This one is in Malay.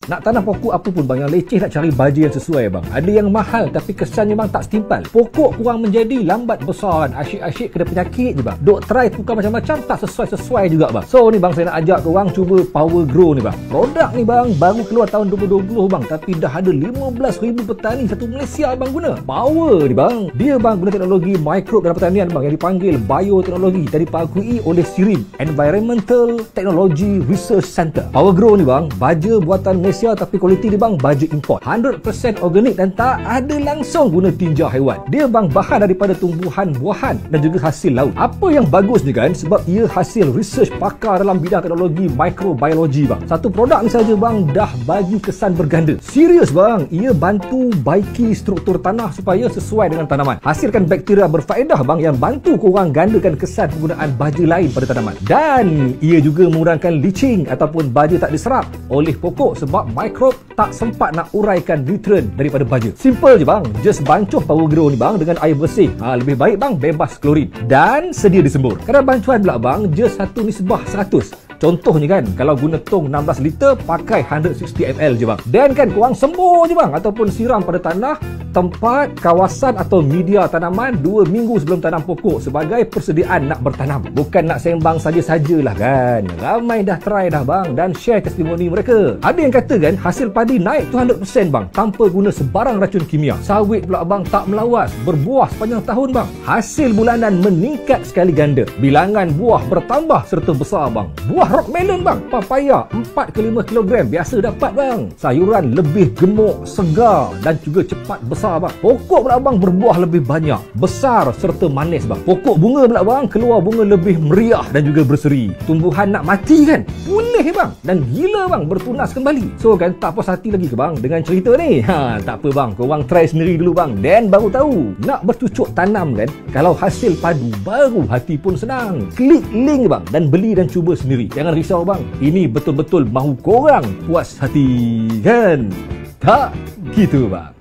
Nak tanam pokok apa pun bang, yang leceh nak cari baja yang sesuai bang. Ada yang mahal tapi kesannya bang tak setimpal. Pokok kurang menjadi, lambat besar kan. Asyik-asyik kena penyakit je bang. Duk try tukar macam-macam tak sesuai juga bang. So ni bang, saya nak ajak korang cuba Power Grow ni bang. Produk ni bang baru keluar tahun 2020 bang, tapi dah ada 15,000 petani satu Malaysia bang guna. Power ni bang, dia bang guna teknologi mikrob dalam pertanian bang yang dipanggil bioteknologi dan dipakui oleh SIRIM, Environmental Technology Research Center. Power Grow ni bang baja buatan Malaysia tapi kualiti dia bang baja import, 100% organik dan tak ada langsung guna tinja haiwan. Dia bang bahan daripada tumbuhan, buahan dan juga hasil laut. Apa yang bagus ni kan, sebab ia hasil research pakar dalam bidang teknologi mikrobiologi bang. Satu produk ni saja bang dah bagi kesan berganda. Serius bang, ia bantu baiki struktur tanah supaya sesuai dengan tanaman. Hasilkan bakteria berfaedah bang yang bantu korang gandakan kesan penggunaan baja lain pada tanaman. Dan ia juga mengurangkan leaching ataupun baja tak diserap oleh pokok sebab mikrob tak sempat nak uraikan nutrien daripada baja. Simple je bang, just bancuh Power Grow ni bang dengan air bersih. Lebih baik bang bebas klorin dan sedia disembur. Kadar bancuan pula bang just satu nisbah 100. Contohnya kan, kalau guna tong 16 liter pakai 160 ml je bang. Dan kan korang sembur je bang ataupun siram pada tanah, tempat, kawasan atau media tanaman 2 minggu sebelum tanam pokok sebagai persediaan nak bertanam. Bukan nak sembang saja-sajalah kan. Ramai dah try dah bang dan share testimoni mereka. Ada yang kata kan hasil padi naik 200% bang tanpa guna sebarang racun kimia. Sawit pula bang tak melawas, berbuah sepanjang tahun bang. Hasil bulanan meningkat sekali ganda. Bilangan buah bertambah serta besar bang. Buah rock melon bang, papaya 4 ke 5 kg biasa dapat bang. Sayuran lebih gemuk, segar dan juga cepat besar bang. Pokok pula bang berbuah lebih banyak, besar serta manis bang. Pokok bunga pula bang keluar bunga lebih meriah dan juga berseri. Tumbuhan nak mati kan, pulih bang dan gila bang bertunas kembali. So kan tak puas hati lagi ke bang dengan cerita ni? Tak apa bang, korang try sendiri dulu bang dan baru tahu. Nak bercucuk tanam kan, kalau hasil padu baru hati pun senang. Klik link bang dan beli dan cuba sendiri. Jangan risau bang, ini betul-betul mahu korang puas hati kan? Tak gitu bang.